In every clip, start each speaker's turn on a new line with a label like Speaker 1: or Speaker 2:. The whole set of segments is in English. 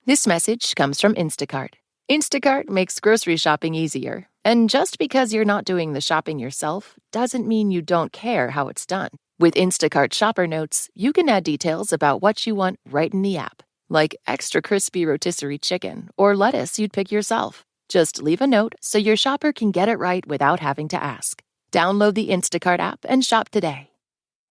Speaker 1: This message comes from Instacart. Instacart makes grocery shopping easier. And just because you're not doing the shopping yourself doesn't mean you don't care how it's done. With Instacart Shopper Notes, you can add details about what you want right in the app, like extra crispy rotisserie chicken or lettuce you'd pick yourself. Just leave a note so your shopper can get it right without having to ask. Download the Instacart app and shop today.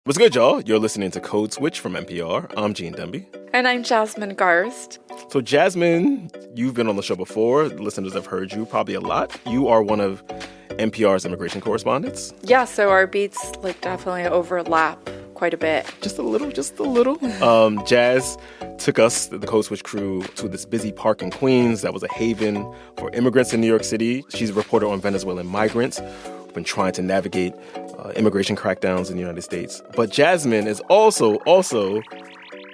Speaker 2: What's good, y'all? You're listening to Code Switch from NPR. I'm Gene Demby.
Speaker 3: And I'm Jasmine Garsd.
Speaker 2: So, Jasmine, you've been on the show before. Listeners have heard you probably a lot. You are one of NPR's immigration correspondents.
Speaker 3: Yeah, so our beats definitely overlap quite a bit.
Speaker 2: Just a little. Jazz took us, the Code Switch crew, to this busy park in Queens that was a haven for immigrants in New York City. She's a reporter on Venezuelan migrants who've been trying to navigate immigration crackdowns in the United States. But Jasmine is also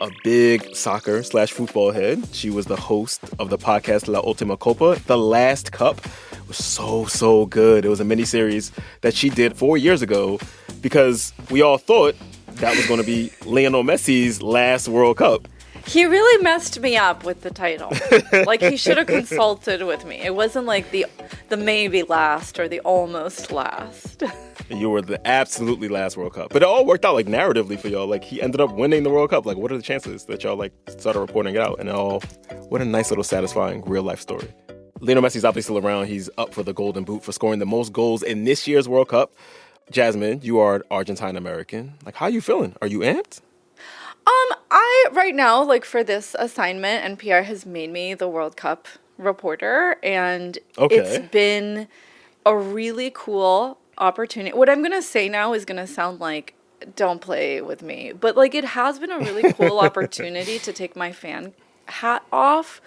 Speaker 2: a big soccer/football head. She was the host of the podcast La Última Copa, The Last Cup. It was so good. It was a miniseries that she did 4 years ago because we all thought that was going to be Lionel Messi's last World Cup.
Speaker 3: He really messed me up with the title. He should have consulted with me. It wasn't like the maybe last or the almost last.
Speaker 2: You were the absolutely last World Cup. But it all worked out, narratively for y'all. He ended up winning the World Cup. What are the chances that y'all, started reporting it out? And what a nice little satisfying real-life story. Lionel Messi's obviously still around. He's up for the Golden Boot for scoring the most goals in this year's World Cup. Jasmine, you are Argentine-American. How are you feeling? Are you amped?
Speaker 3: Right now, for this assignment, NPR has made me the World Cup reporter. And It's been a really cool opportunity. What I'm going to say now is going to sound like, don't play with me. But, it has been a really cool opportunity to take my fan hat off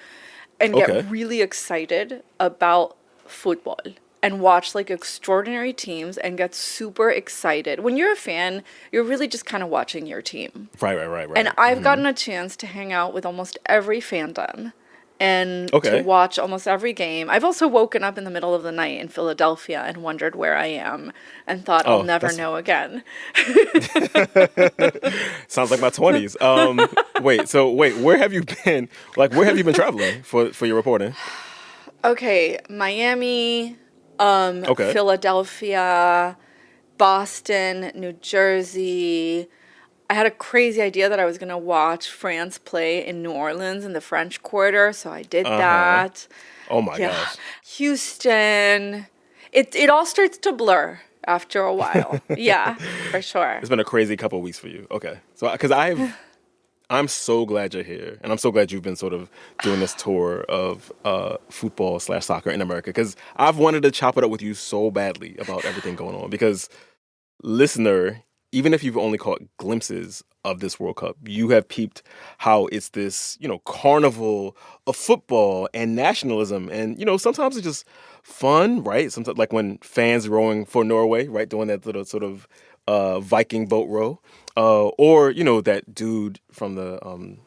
Speaker 3: and get really excited about football and watch, extraordinary teams and get super excited. When you're a fan, you're really just kind of watching your team.
Speaker 2: Right.
Speaker 3: And I've gotten a chance to hang out with almost every fandom and to watch almost every game. I've also woken up in the middle of the night in Philadelphia and wondered where I am and thought I'll never know again.
Speaker 2: Sounds like my 20s. Where have you been? Where have you been traveling for your reporting?
Speaker 3: Okay, Miami, Philadelphia, Boston, New Jersey. I had a crazy idea that I was going to watch France play in New Orleans in the French Quarter, so I did that.
Speaker 2: Oh my gosh.
Speaker 3: Houston. It all starts to blur after a while. Yeah, for sure.
Speaker 2: It's been a crazy couple of weeks for you. Okay. So, because I'm so glad you're here, and I'm so glad you've been sort of doing this tour of football/soccer in America, because I've wanted to chop it up with you so badly about everything going on. Because, listener, even if you've only caught glimpses of this World Cup, you have peeped how it's this, carnival of football and nationalism. And, sometimes it's just fun, right? Sometimes, when fans rowing for Norway, right, doing that little sort of Viking boat row. Or, that dude from the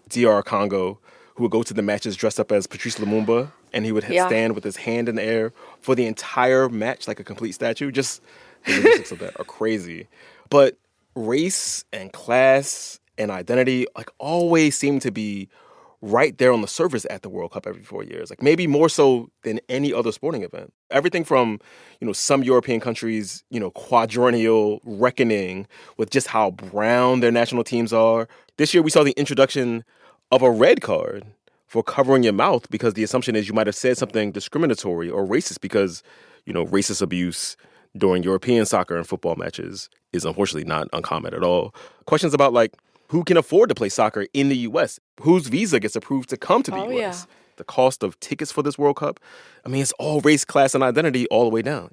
Speaker 2: DR Congo who would go to the matches dressed up as Patrice Lumumba, and he would stand with his hand in the air for the entire match like a complete statue. Just the logistics of that are crazy. But race and class and identity always seem to be right there on the surface at the World Cup every 4 years. Maybe more so than any other sporting event. Everything from, some European countries, quadrennial reckoning with just how brown their national teams are. This year we saw the introduction of a red card for covering your mouth because the assumption is you might have said something discriminatory or racist because, racist abuse during European soccer and football matches is unfortunately not uncommon at all. Questions about who can afford to play soccer in the U.S., whose visa gets approved to come to the U.S.,
Speaker 3: Yeah.
Speaker 2: The cost of tickets for this World Cup. I mean, it's all race, class, and identity all the way down,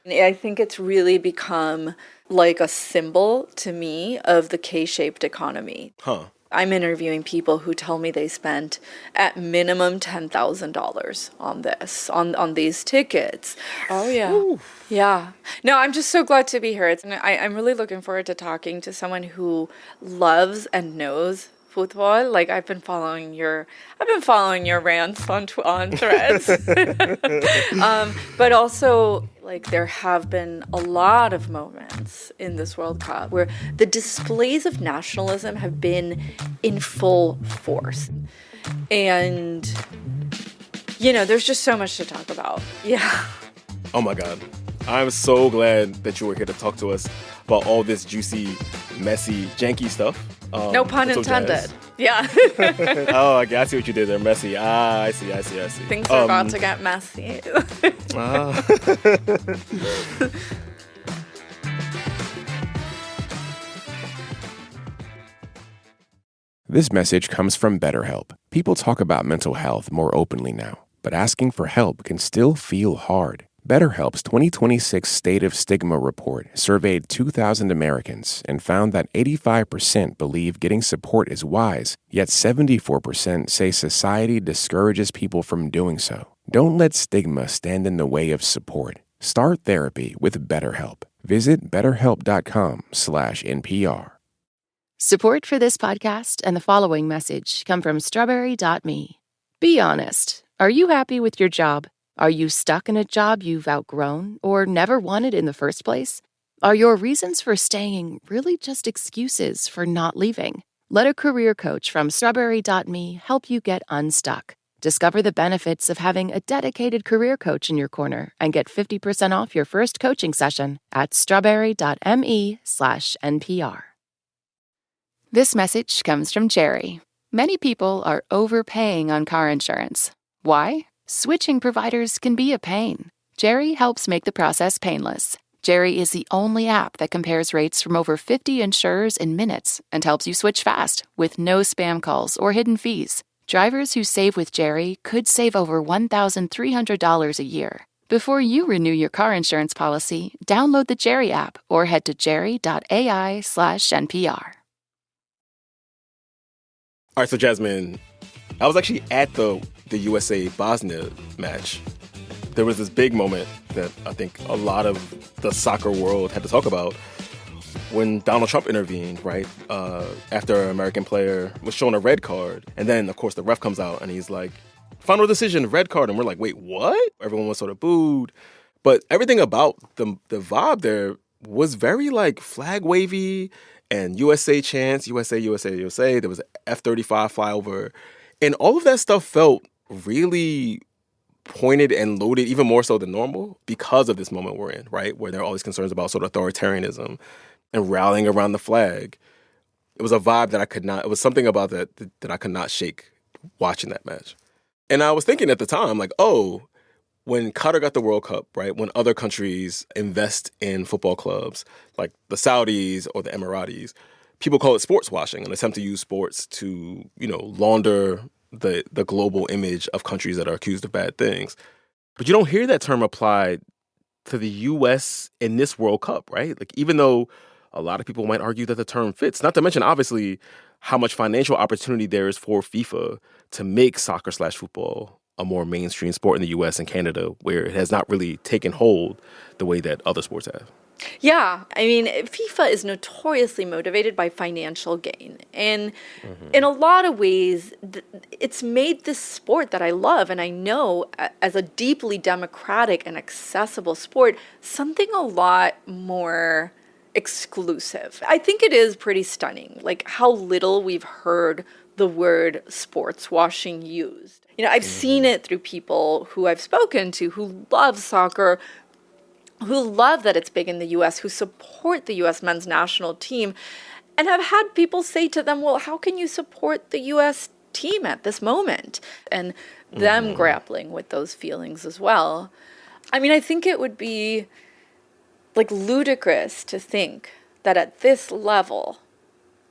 Speaker 3: I think it's really become a symbol to me of the K-shaped economy.
Speaker 2: Huh.
Speaker 3: I'm interviewing people who tell me they spent at minimum $10,000 on this, on these tickets. Oh, yeah. Ooh. Yeah. No, I'm just so glad to be here. I'm really looking forward to talking to someone who loves and knows football. I've been following your rants on Threads. But also, there have been a lot of moments in this World Cup where the displays of nationalism have been in full force. And, you know, there's just so much to talk about. Yeah.
Speaker 2: Oh my God. I'm so glad that you were here to talk to us about all this juicy, messy, janky stuff.
Speaker 3: No pun intended. Yeah.
Speaker 2: Oh, I see what you did there, messy. I see.
Speaker 3: Things are about to get messy.
Speaker 4: This message comes from BetterHelp. People talk about mental health more openly now, but asking for help can still feel hard. BetterHelp's 2026 State of Stigma report surveyed 2,000 Americans and found that 85% believe getting support is wise, yet 74% say society discourages people from doing so. Don't let stigma stand in the way of support. Start therapy with BetterHelp. Visit betterhelp.com/NPR.
Speaker 1: Support for this podcast and the following message come from strawberry.me. Be honest. Are you happy with your job? Are you stuck in a job you've outgrown or never wanted in the first place? Are your reasons for staying really just excuses for not leaving? Let a career coach from strawberry.me help you get unstuck. Discover the benefits of having a dedicated career coach in your corner and get 50% off your first coaching session at strawberry.me/NPR. This message comes from Jerry. Many people are overpaying on car insurance. Why? Switching providers can be a pain. Jerry helps make the process painless. Jerry is the only app that compares rates from over 50 insurers in minutes and helps you switch fast with no spam calls or hidden fees. Drivers who save with Jerry could save over $1,300 a year. Before you renew your car insurance policy, download the Jerry app or head to jerry.ai/NPR.
Speaker 2: All right, so Jasmine, I was actually at the USA-Bosnia match. There was this big moment that I think a lot of the soccer world had to talk about when Donald Trump intervened, right? After an American player was shown a red card. And then, of course, the ref comes out and he's like, final decision, red card. And we're like, wait, what? Everyone was sort of booed. But everything about the vibe there was very like flag wavy and USA chants, USA, USA, USA. There was an F-35 flyover. And all of that stuff felt really pointed and loaded, even more so than normal, because of this moment we're in, right? Where there are all these concerns about sort of authoritarianism and rallying around the flag. It was a vibe that it was something about that I could not shake watching that match. And I was thinking at the time, like, oh, when Qatar got the World Cup, right, when other countries invest in football clubs, like the Saudis or the Emiratis, people call it sports washing, an attempt to use sports to, launder the global image of countries that are accused of bad things. But you don't hear that term applied to the U.S. in this World Cup, right? Like, even though a lot of people might argue that the term fits, not to mention, obviously, how much financial opportunity there is for FIFA to make soccer/football a more mainstream sport in the U.S. and Canada, where it has not really taken hold the way that other sports have.
Speaker 3: Yeah, I mean, FIFA is notoriously motivated by financial gain. And in a lot of ways, it's made this sport that I love and I know as a deeply democratic and accessible sport, something a lot more exclusive. I think it is pretty stunning, like how little we've heard the word sports washing used. I've seen it through people who I've spoken to who love soccer, who love that it's big in the U.S., who support the U.S. men's national team, and have had people say to them, well, how can you support the U.S. team at this moment? And them grappling with those feelings as well. I mean, I think it would be like ludicrous to think that at this level,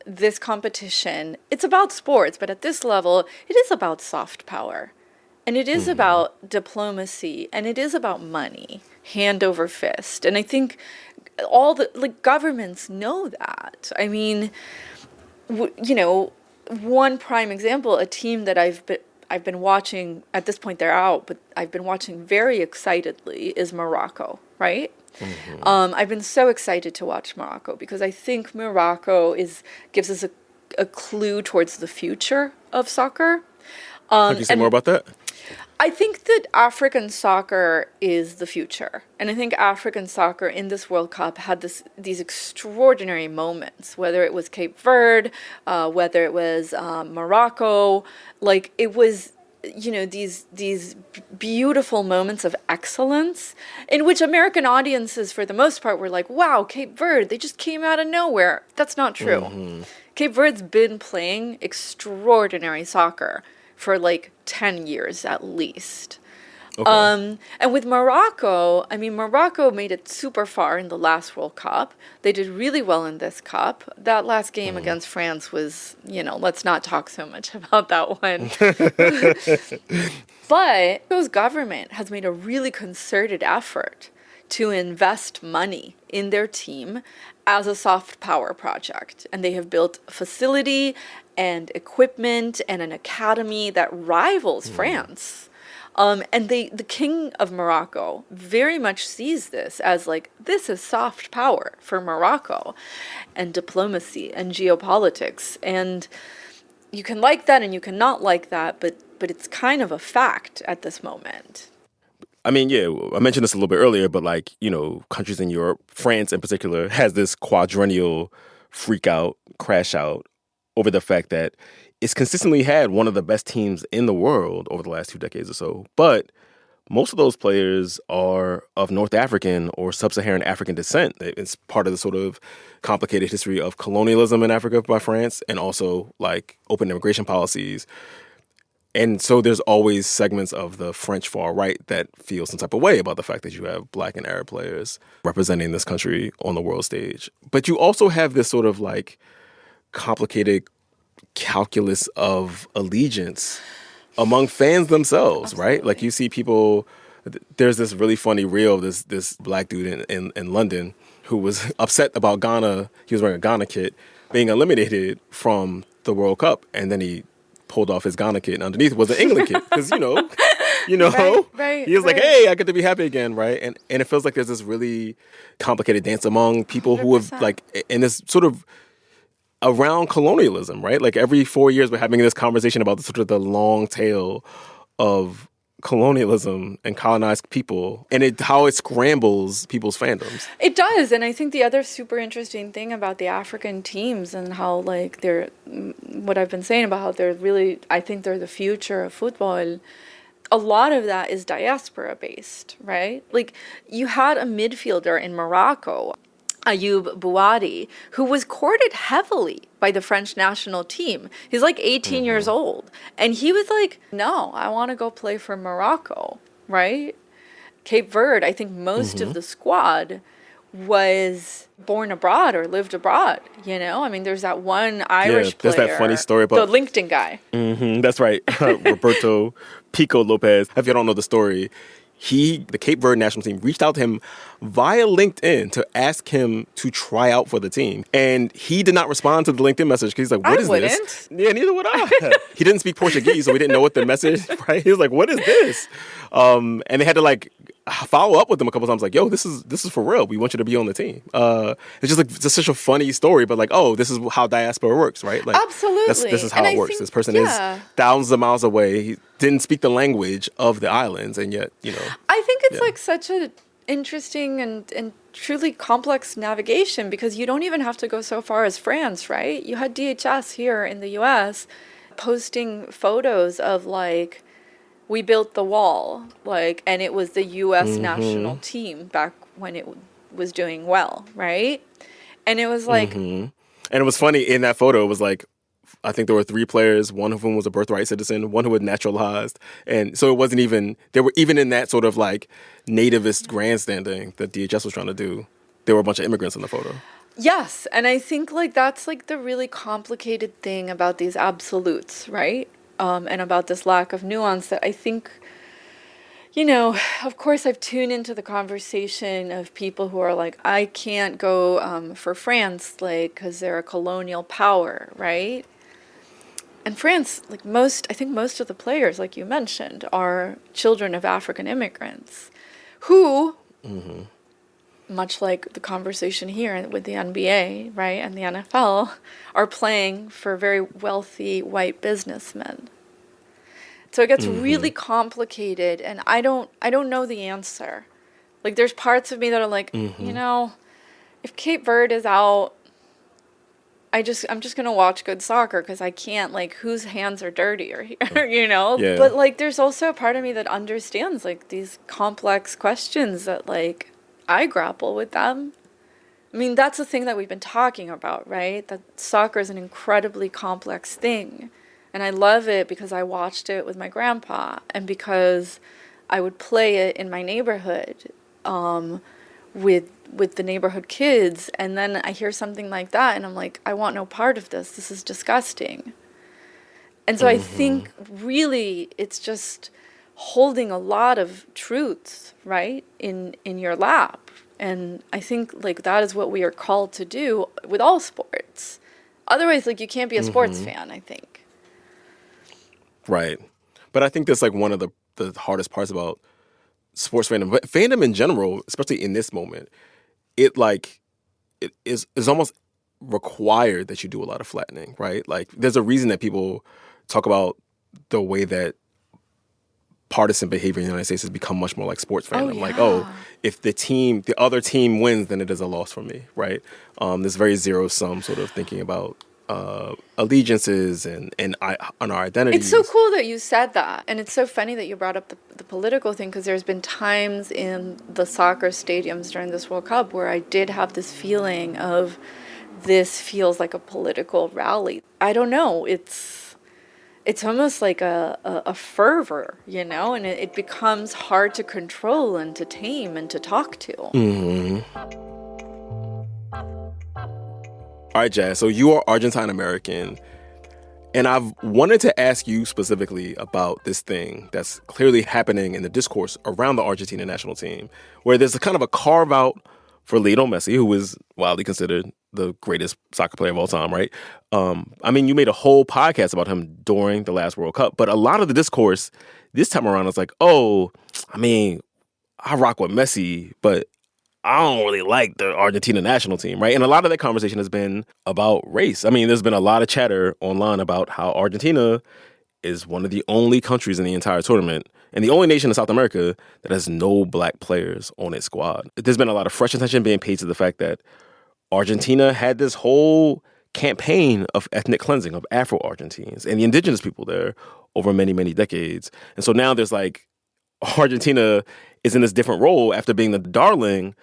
Speaker 3: this competition, it's about sports, but at this level, it is about soft power. And it is about diplomacy, and it is about money, hand over fist. And I think all the governments know that. I mean, one prime example, a team that I've been watching, at this point they're out, but I've been watching very excitedly is Morocco, right? I've been so excited to watch Morocco because I think Morocco gives us a clue towards the future of soccer.
Speaker 2: Can you say more about that?
Speaker 3: I think that African soccer is the future. And I think African soccer in this World Cup had these extraordinary moments, whether it was Cape Verde, whether it was Morocco. Like, it was, these beautiful moments of excellence in which American audiences, for the most part, were like, wow, Cape Verde, they just came out of nowhere. That's not true. Mm-hmm. Cape Verde's been playing extraordinary soccer for like 10 years at least. Okay. And with Morocco, Morocco made it super far in the last World Cup. They did really well in this cup. That last game against France was, let's not talk so much about that one. But Morocco's government has made a really concerted effort to invest money in their team as a soft power project. And they have built a facility and equipment and an academy that rivals France. And the king of Morocco very much sees this as like, this is soft power for Morocco and diplomacy and geopolitics. And you can like that and you can not like that, but it's kind of a fact at this moment.
Speaker 2: I mean, yeah, I mentioned this a little bit earlier, but like, countries in Europe, France in particular, has this quadrennial freak out, crash out over the fact that it's consistently had one of the best teams in the world over the last 2 decades or so. But most of those players are of North African or sub-Saharan African descent. It's part of the sort of complicated history of colonialism in Africa by France and also like open immigration policies. And so there's always segments of the French far right that feel some type of way about the fact that you have Black and Arab players representing this country on the world stage. But you also have this sort of like complicated calculus of allegiance among fans themselves, Absolutely. Right? Like you see people, there's this really funny reel of this Black dude in London who was upset about Ghana. He was wearing a Ghana kit being eliminated from the World Cup. And then he pulled off his Ghana kit and underneath was an England kit. Because, right, he was like, hey, I get to be happy again, right? And it feels like there's this really complicated dance among people 100%. Who have like, in this sort of around colonialism, right? Like every 4 years we're having this conversation about the long tail of colonialism and colonized people and how it scrambles people's fandoms.
Speaker 3: It does. And I think the other super interesting thing about the African teams and how like they're, what I've been saying about how they're really, I think they're the future of football. A lot of that is diaspora based, right? Like you had a midfielder in Morocco, Ayoub Bouadi, who was courted heavily by the French national team. He's like 18 years old. And he was like, no, I want to go play for Morocco, right? Cape Verde, I think most of the squad was born abroad or lived abroad, I mean, there's that one Irish player.
Speaker 2: There's that funny story about
Speaker 3: the LinkedIn guy.
Speaker 2: That's right. Roberto Pico Lopez. If you don't know the story, the Cape Verde national team reached out to him via LinkedIn to ask him to try out for the team. And he did not respond to the LinkedIn message because he's like, what is this? Yeah, neither would I. He didn't speak Portuguese, so we didn't know what the message, right? He was like, what is this? And they had to like follow up with him a couple times like, yo, this is for real. We want you to be on the team. It's just like it's such a funny story, but like, oh, this is how diaspora works, right? Like,
Speaker 3: absolutely.
Speaker 2: This is how it works. This person is thousands of miles away. He didn't speak the language of the islands, and yet,
Speaker 3: I think it's like such a interesting and truly complex navigation because you don't even have to go so far as France, right? You had DHS here in the US posting photos of like, we built the wall, like, and it was the US national team back when it was doing well, right? And it was like... And
Speaker 2: it was funny, in that photo, it was like, I think there were 3 players, one of whom was a birthright citizen, one who was naturalized. And so it wasn't even, there were even in that sort of like nativist grandstanding that DHS was trying to do, there were a bunch of immigrants in the photo.
Speaker 3: Yes. And I think like that's like the really complicated thing about these absolutes, right? And about this lack of nuance that I think, of course I've tuned into the conversation of people who are like, I can't go for France, like, because they're a colonial power, right? And France, like I think most of the players, like you mentioned, are children of African immigrants who, much like the conversation here with the NBA, right, and the NFL, are playing for very wealthy white businessmen. So it gets really complicated, and I don't know the answer. Like, there's parts of me that are like, you know, if Cape Verde is out, I'm just gonna watch good soccer because I can't, like, whose hands are dirtier here, you know?
Speaker 2: Yeah.
Speaker 3: But, like, there's also a part of me that understands, like, these complex questions that, like, I grapple with them. I mean, that's the thing that we've been talking about, right? That soccer is an incredibly complex thing. And I love it because I watched it with my grandpa and because I would play it in my neighborhood with the neighborhood kids. And then I hear something like that and I'm like, I want no part of this. This is disgusting. And so I think really it's just holding a lot of truths, right, in your lap. And I think, like, that is what we are called to do with all sports. Otherwise, like, you can't be a sports fan, I think.
Speaker 2: Right. But I think that's, like, one of the hardest parts about sports fandom. But fandom in general, especially in this moment, it is almost required that you do a lot of flattening, right? Like, there's a reason that people talk about the way that partisan behavior in the United States has become much more like sports fandom. Like, if the other team wins, then it is a loss for me, right? This very zero-sum sort of thinking about allegiances and our identities.
Speaker 3: It's so cool that you said that. And it's so funny that you brought up the political thing, because there's been times in the soccer stadiums during this World Cup where I did have this feeling of, this feels like a political rally. I don't know. It's almost like a fervor, you know, and it becomes hard to control and to tame and to talk to.
Speaker 2: All right, Jazz, so you are Argentine American, and I've wanted to ask you specifically about this thing that's clearly happening in the discourse around the Argentina national team, where there's a kind of a carve-out for Lionel Messi, who is widely considered the greatest soccer player of all time, right? I mean, you made a whole podcast about him during the last World Cup, but a lot of the discourse this time around is like, oh, I mean, I rock with Messi, but I don't really like the Argentina national team, right? And a lot of that conversation has been about race. I mean, there's been a lot of chatter online about how Argentina is one of the only countries in the entire tournament and the only nation in South America that has no black players on its squad. There's been a lot of fresh attention being paid to the fact that Argentina had this whole campaign of ethnic cleansing of Afro-Argentines and the indigenous people there over many, many decades. And so now there's like, Argentina is in this different role after being the darling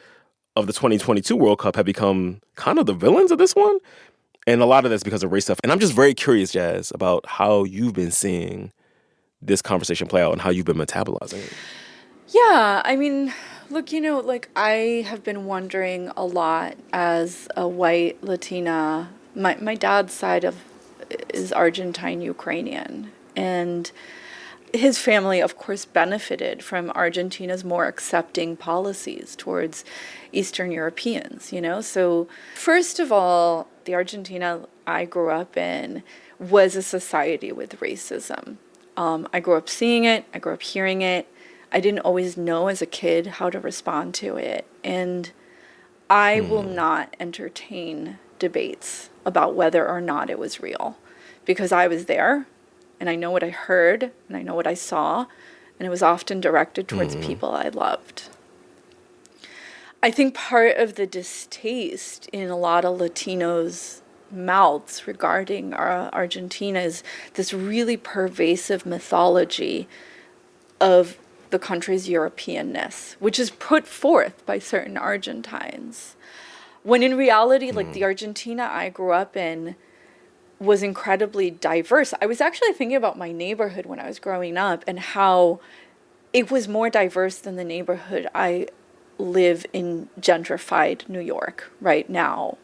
Speaker 2: of the 2022 World Cup, have become kind of the villains of this one. And a lot of that's because of race stuff. And I'm just very curious, Jazz, about how you've been seeing this conversation play out and how you've been metabolizing it.
Speaker 3: Yeah, I mean, look, you know, like, I have been wondering a lot as a white Latina. My dad's side is Argentine Ukrainian, and his family, of course, benefited from Argentina's more accepting policies towards Eastern Europeans, you know? So, first of all, the Argentina I grew up in was a society with racism. I grew up seeing it. I grew up hearing it. I didn't always know as a kid how to respond to it. And I will not entertain debates about whether or not it was real, because I was there. And I know what I heard, and I know what I saw, and it was often directed towards people I loved. I think part of the distaste in a lot of Latinos' mouths regarding Argentina is this really pervasive mythology of the country's Europeanness, which is put forth by certain Argentines. When in reality, like, the Argentina I grew up in was incredibly diverse. I was actually thinking about my neighborhood when I was growing up and how it was more diverse than the neighborhood I live in gentrified New York right now.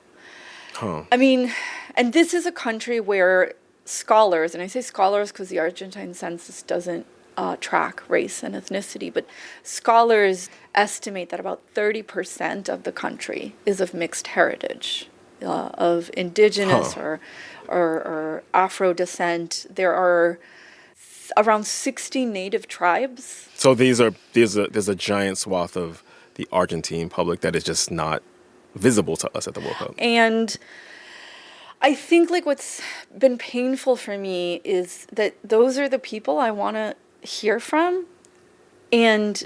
Speaker 3: I mean, and this is a country where scholars, and I say scholars because the Argentine census doesn't track race and ethnicity, but scholars estimate that about 30% of the country is of mixed heritage, of indigenous or Afro descent. There are around 60 native tribes.
Speaker 2: So there's a giant swath of the Argentine public that is just not visible to us at the World Cup.
Speaker 3: And I think, like, what's been painful for me is that those are the people I want to hear from. And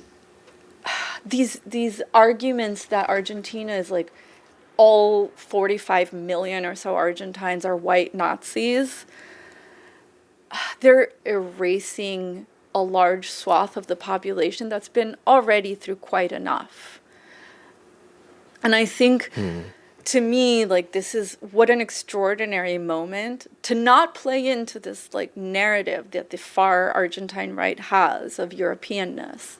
Speaker 3: these arguments that Argentina is like all 45 million or so Argentines are white Nazis, they're erasing a large swath of the population that's been already through quite enough. And I think, to me, like, this is what an extraordinary moment to not play into this, like, narrative that the far Argentine right has of Europeanness.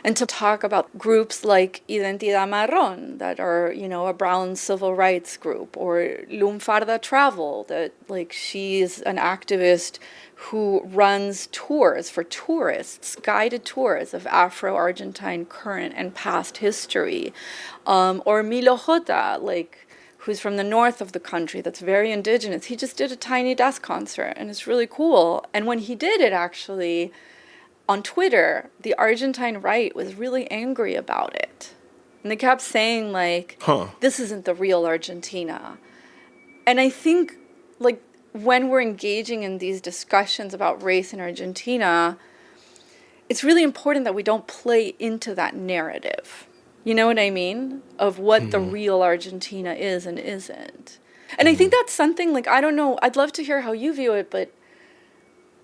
Speaker 3: And to talk about groups like Identidad Marrón, that are, you know, a brown civil rights group, or Lunfarda Travel, that, like, she's an activist who runs tours for tourists, guided tours of Afro-Argentine current and past history. Or Milo Jota, like, who's from the north of the country, that's very indigenous. He just did a Tiny Desk concert, and it's really cool. And when he did it, actually, on Twitter, the Argentine right was really angry about it. And they kept saying, like, this isn't the real Argentina. And I think, like, when we're engaging in these discussions about race in Argentina, it's really important that we don't play into that narrative. You know what I mean? Of what the real Argentina is and isn't. And I think that's something, like, I don't know, I'd love to hear how you view it, but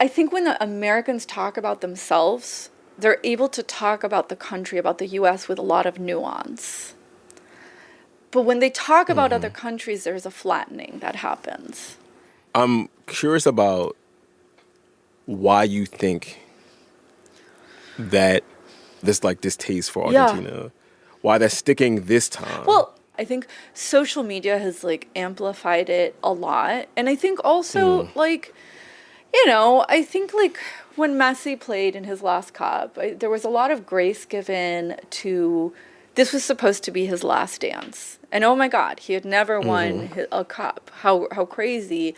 Speaker 3: I think when the Americans talk about themselves, they're able to talk about the country, about the U.S. with a lot of nuance. But when they talk about other countries, there's a flattening that happens.
Speaker 2: I'm curious about why you think that this taste for Argentina, why that's sticking this time.
Speaker 3: Well, I think social media has, like, amplified it a lot. And I think also, like, you know, I think, like, when Messi played in his last cup, there was a lot of grace given to, this was supposed to be his last dance. And oh my God, he had never won a cup. How crazy.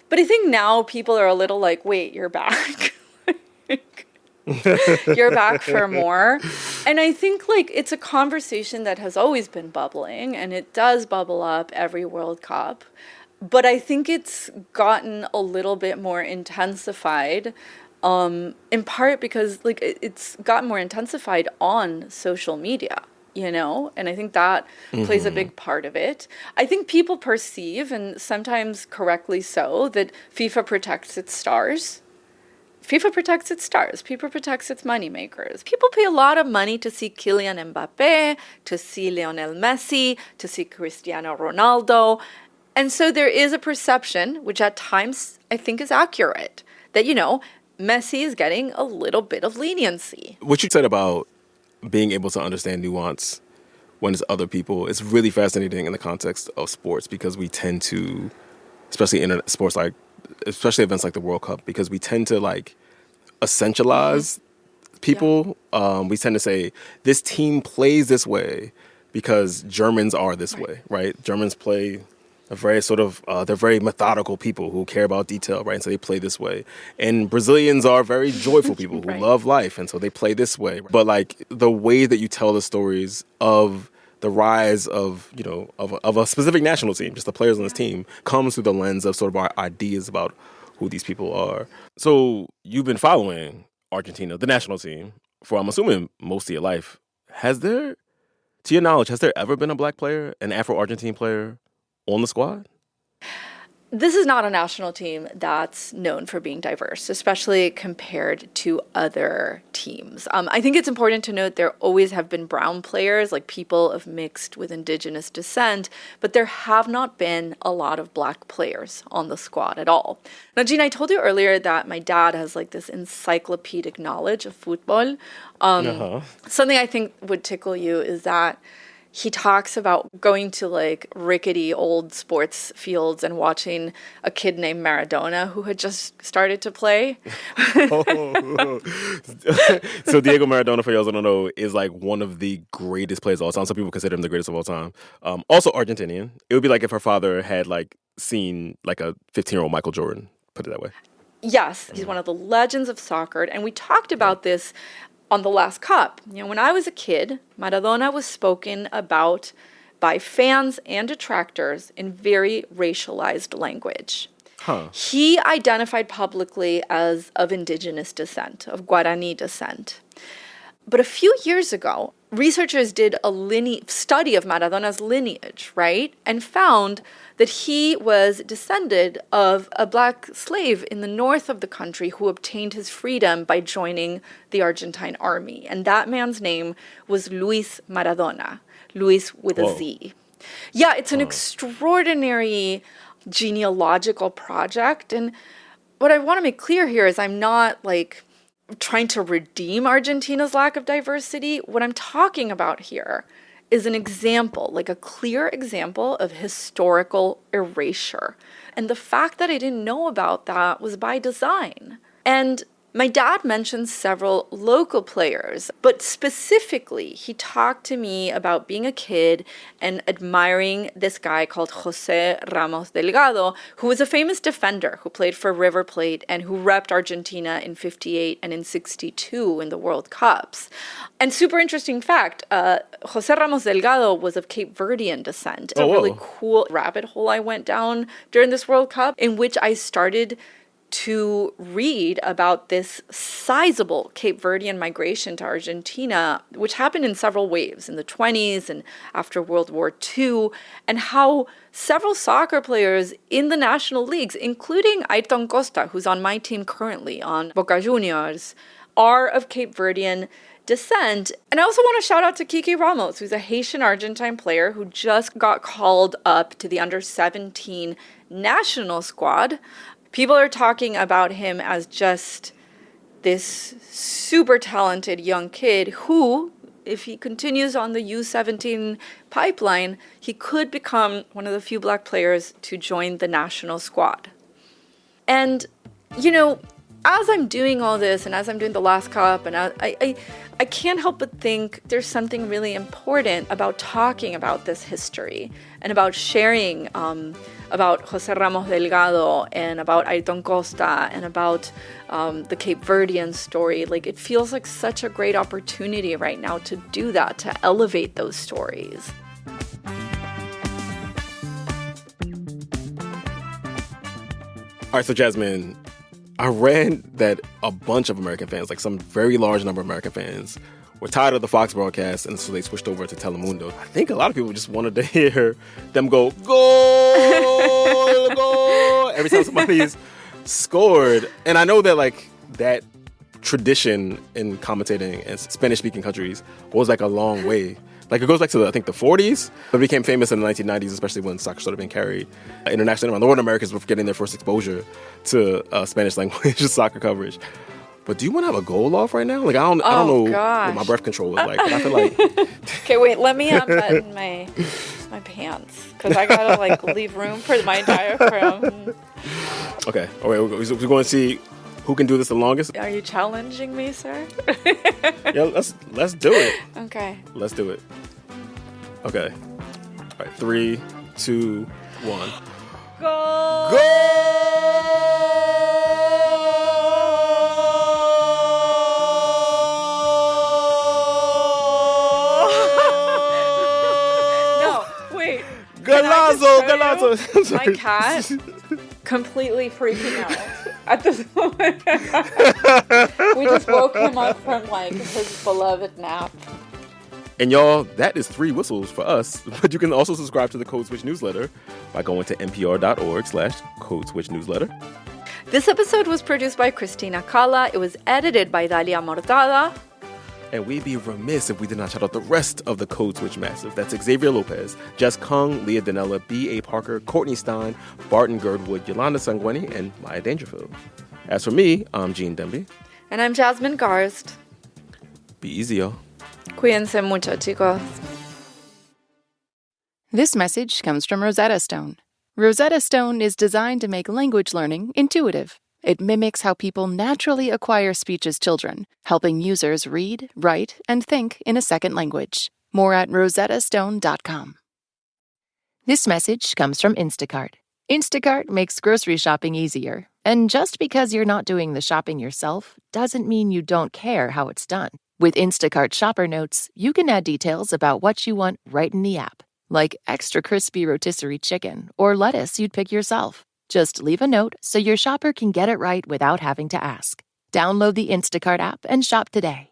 Speaker 3: But I think now people are a little like, wait, you're back. You're back for more. And I think, like, it's a conversation that has always been bubbling, and it does bubble up every World Cup. But I think it's gotten a little bit more intensified, in part because, like, it's gotten more intensified on social media, you know? And I think that plays a big part of it. I think people perceive, and sometimes correctly so, that FIFA protects its stars. FIFA protects its stars. FIFA protects its moneymakers. People pay a lot of money to see Kylian Mbappé, to see Lionel Messi, to see Cristiano Ronaldo. And so there is a perception, which at times I think is accurate, that, you know, Messi is getting a little bit of leniency.
Speaker 2: What you said about being able to understand nuance when it's other people is really fascinating in the context of sports, because we tend to, especially in sports, like, especially events like the World Cup, because we tend to, like, essentialize people. We tend to say, this team plays this way because Germans are this way, right? Germans play a very sort of, they're very methodical people who care about detail, right? And so they play this way. And Brazilians are very joyful people who love life, and so they play this way. But, like, the way that you tell the stories of the rise of, you know, of a specific national team, just the players on this team, comes through the lens of sort of our ideas about who these people are. So you've been following Argentina, the national team, for, I'm assuming, most of your life. To your knowledge, has there ever been a black player, an Afro-Argentine player, on the squad?
Speaker 3: This is not a national team that's known for being diverse, especially compared to other teams. I think it's important to note there always have been brown players, like people of mixed with indigenous descent, but there have not been a lot of black players on the squad at all. Now, Gina, I told you earlier that my dad has, like, this encyclopedic knowledge of football. Something I think would tickle you is that he talks about going to, like, rickety old sports fields and watching a kid named Maradona who had just started to play.
Speaker 2: So Diego Maradona, for y'all who don't know, is, like, one of the greatest players of all time. Some people consider him the greatest of all time. Also Argentinian. It would be like if her father had, like, seen, like, a 15-year-old Michael Jordan, put it that way.
Speaker 3: Yes, he's one of the legends of soccer. And we talked about this on the last cup. You know, when I was a kid, Maradona was spoken about by fans and detractors in very racialized language. He identified publicly as of indigenous descent, of Guarani descent. But a few years ago, researchers did a study of Maradona's lineage, right? And found that he was descended of a black slave in the north of the country who obtained his freedom by joining the Argentine army. And that man's name was Luis Maradona, Luis with a Z. Yeah, it's an extraordinary genealogical project. And what I want to make clear here is I'm not trying to redeem Argentina's lack of diversity. What I'm talking about here is an example, a clear example of historical erasure. And the fact that I didn't know about that was by design. And my dad mentioned several local players, but specifically, he talked to me about being a kid and admiring this guy called José Ramos Delgado, who was a famous defender who played for River Plate and who repped Argentina in 58 and in 62 in the World Cups. And super interesting fact, José Ramos Delgado was of Cape Verdean descent. It's a really cool rabbit hole I went down during this World Cup in which I started to read about this sizable Cape Verdean migration to Argentina, which happened in several waves in the 20s and after World War II, and how several soccer players in the national leagues, including Ayrton Costa, who's on my team currently on Boca Juniors, are of Cape Verdean descent. And I also want to shout out to Kiki Ramos, who's a Haitian-Argentine player who just got called up to the under-17 national squad. People are talking about him as just this super talented young kid who, if he continues on the U17 pipeline, he could become one of the few black players to join the national squad. And, as I'm doing all this and as I'm doing the last cup, and I can't help but think there's something really important about talking about this history and about sharing about José Ramos Delgado and about Ayrton Costa and about the Cape Verdean story. It feels like such a great opportunity right now to do that, to elevate those stories.
Speaker 2: All right, so Jasmine, I read that a bunch of American fans, some very large number of American fans, were tired of the Fox broadcast, and so they switched over to Telemundo. I think a lot of people just wanted to hear them go, goal, goal, every time somebody's scored. And I know that, that tradition in commentating in Spanish-speaking countries goes, a long way. It goes back to, the 40s, but it became famous in the 1990s, especially when soccer started being carried internationally around the world. Americans were getting their first exposure to Spanish language soccer coverage. But do you want to have a goal off right now? I don't know what my breath control is like, but I feel like...
Speaker 3: Okay, wait, let me unbutton my pants, because I gotta, leave room for my diaphragm.
Speaker 2: Okay, all right, we're going to see who can do this the longest.
Speaker 3: Are you challenging me, sir?
Speaker 2: Yeah, let's do it.
Speaker 3: Okay.
Speaker 2: Let's do it. Okay. All right, 3, 2, 1.
Speaker 3: Go!
Speaker 2: Go! Golazo!
Speaker 3: My cat completely freaking out at this moment. We just woke him up from his beloved nap.
Speaker 2: And y'all, that is 3 whistles for us. But you can also subscribe to the Code Switch newsletter by going to npr.org/Code Switch newsletter.
Speaker 3: This episode was produced by Christina Cala. It was edited by Dalia Mortada.
Speaker 2: And we'd be remiss if we did not shout out the rest of the Code Switch Massive. That's Xavier Lopez, Jess Kung, Leah Danella, B.A. Parker, Courtney Stein, Barton Girdwood, Yolanda Sangweni, and Maya Dangerfield. As for me, I'm Gene Demby.
Speaker 3: And I'm Jasmine Garsd.
Speaker 2: Be easy, y'all.
Speaker 3: Cuídense mucho, chicos.
Speaker 1: This message comes from Rosetta Stone. Rosetta Stone is designed to make language learning intuitive. It mimics how people naturally acquire speech as children, helping users read, write, and think in a second language. More at rosettastone.com. This message comes from Instacart. Instacart makes grocery shopping easier. And just because you're not doing the shopping yourself doesn't mean you don't care how it's done. With Instacart Shopper Notes, you can add details about what you want right in the app, like extra crispy rotisserie chicken or lettuce you'd pick yourself. Just leave a note so your shopper can get it right without having to ask. Download the Instacart app and shop today.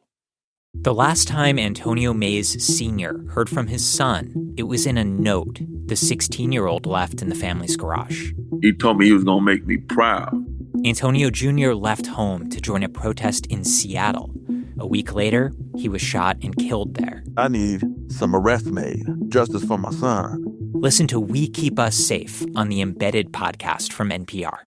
Speaker 5: The last time Antonio Mays Sr. heard from his son, it was in a note the 16-year-old left in the family's garage.
Speaker 6: He told me he was going to make me proud.
Speaker 5: Antonio Jr. left home to join a protest in Seattle. A week later, he was shot and killed there.
Speaker 7: I need some arrests made, justice for my son.
Speaker 5: Listen to We Keep Us Safe on the Embedded podcast from NPR.